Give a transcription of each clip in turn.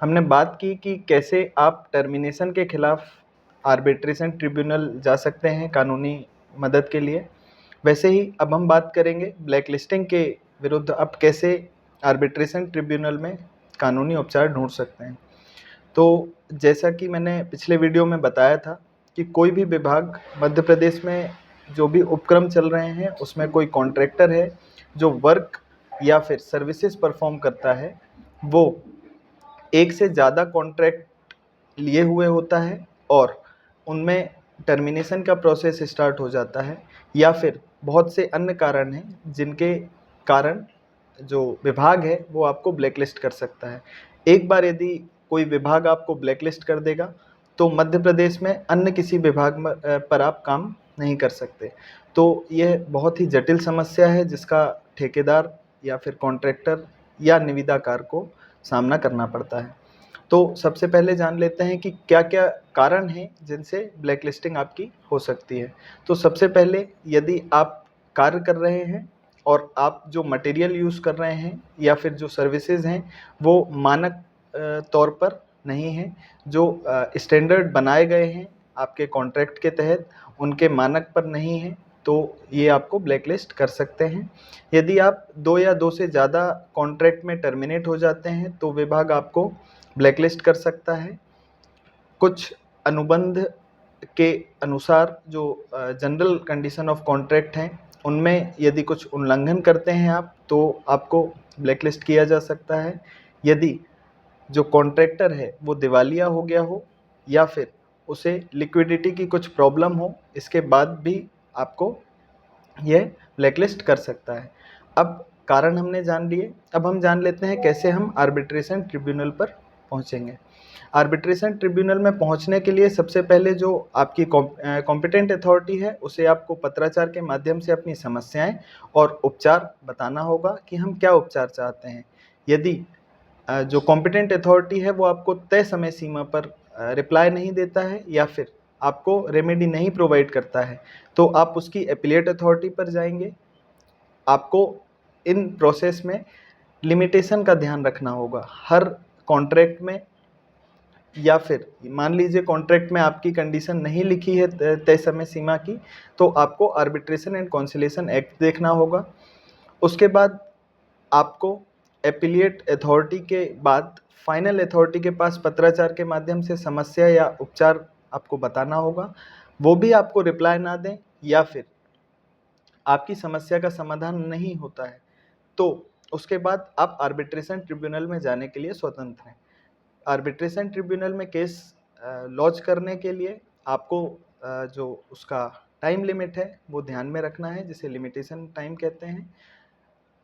हमने बात की कि कैसे आप टर्मिनेशन के खिलाफ आर्बिट्रेशन ट्रिब्यूनल जा सकते हैं कानूनी मदद के लिए। वैसे ही अब हम बात करेंगे ब्लैक लिस्टिंग के विरुद्ध आप कैसे आर्बिट्रेशन ट्रिब्यूनल में कानूनी उपचार ढूंढ सकते हैं। तो जैसा कि मैंने पिछले वीडियो में बताया था कि कोई भी विभाग मध्य प्रदेश में जो भी उपक्रम चल रहे हैं उसमें कोई कॉन्ट्रैक्टर है जो वर्क या फिर सर्विसेज परफॉर्म करता है, वो एक से ज़्यादा कॉन्ट्रैक्ट लिए हुए होता है और उनमें टर्मिनेशन का प्रोसेस स्टार्ट हो जाता है, या फिर बहुत से अन्य कारण हैं जिनके कारण जो विभाग है वो आपको ब्लैकलिस्ट कर सकता है। एक बार यदि कोई विभाग आपको ब्लैकलिस्ट कर देगा तो मध्य प्रदेश में अन्य किसी विभाग पर आप काम नहीं कर सकते। तो यह बहुत ही जटिल समस्या है जिसका ठेकेदार या फिर कॉन्ट्रैक्टर या निविदाकार को सामना करना पड़ता है। तो सबसे पहले जान लेते हैं कि क्या क्या कारण हैं जिनसे ब्लैकलिस्टिंग आपकी हो सकती है। तो सबसे पहले यदि आप कार्य कर रहे हैं और आप जो मटेरियल यूज़ कर रहे हैं या फिर जो सर्विसेज हैं वो मानक तौर पर नहीं हैं, जो स्टैंडर्ड बनाए गए हैं आपके कॉन्ट्रैक्ट के तहत उनके मानक पर नहीं हैं, तो ये आपको ब्लैकलिस्ट कर सकते हैं। यदि आप 2 या 2 से ज़्यादा कॉन्ट्रैक्ट में टर्मिनेट हो जाते हैं तो विभाग आपको ब्लैकलिस्ट कर सकता है। कुछ अनुबंध के अनुसार जो जनरल कंडीशन ऑफ कॉन्ट्रैक्ट हैं उनमें यदि कुछ उल्लंघन करते हैं आप तो आपको ब्लैकलिस्ट किया जा सकता है। यदि जो कॉन्ट्रैक्टर है वो दिवालिया हो गया हो या फिर उसे लिक्विडिटी की कुछ प्रॉब्लम हो, इसके बाद भी आपको यह ब्लैकलिस्ट कर सकता है। अब कारण हमने जान लिए, अब हम जान लेते हैं कैसे हम आर्बिट्रेशन ट्रिब्यूनल पर पहुंचेंगे। आर्बिट्रेशन ट्रिब्यूनल में पहुंचने के लिए सबसे पहले जो आपकी कॉम्पिटेंट अथॉरिटी है उसे आपको पत्राचार के माध्यम से अपनी समस्याएं और उपचार बताना होगा कि हम क्या उपचार चाहते हैं। यदि जो कॉम्पिटेंट अथॉरिटी है वो आपको तय समय सीमा पर रिप्लाई नहीं देता है या फिर आपको रेमेडी नहीं प्रोवाइड करता है तो आप उसकी एपीलेट अथॉरिटी पर जाएंगे। आपको इन प्रोसेस में लिमिटेशन का ध्यान रखना होगा। हर कॉन्ट्रैक्ट में या फिर मान लीजिए कॉन्ट्रैक्ट में आपकी कंडीशन नहीं लिखी है तय समय सीमा की, तो आपको आर्बिट्रेशन एंड कॉन्सिलेशन एक्ट देखना होगा। उसके बाद आपको एपीलिएट अथॉरिटी के बाद फाइनल अथॉरिटी के पास पत्राचार के माध्यम से समस्या या उपचार आपको बताना होगा। वो भी आपको रिप्लाई ना दें या फिर आपकी समस्या का समाधान नहीं होता है तो उसके बाद आप आर्बिट्रेशन ट्रिब्यूनल में जाने के लिए स्वतंत्र हैं। आर्बिट्रेशन ट्रिब्यूनल में केस लॉन्च करने के लिए आपको जो उसका टाइम लिमिट है वो ध्यान में रखना है, जिसे लिमिटेशन टाइम कहते हैं।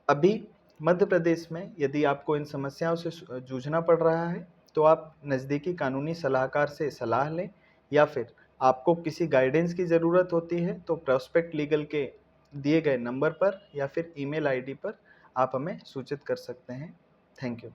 अभी मध्य प्रदेश में यदि आपको इन समस्याओं से जूझना पड़ रहा है तो आप नज़दीकी कानूनी सलाहकार से सलाह लें, या फिर आपको किसी गाइडेंस की ज़रूरत होती है तो प्रोस्पेक्ट लीगल के दिए गए नंबर पर या फिर ईमेल आईडी पर आप हमें सूचित कर सकते हैं। Thank you.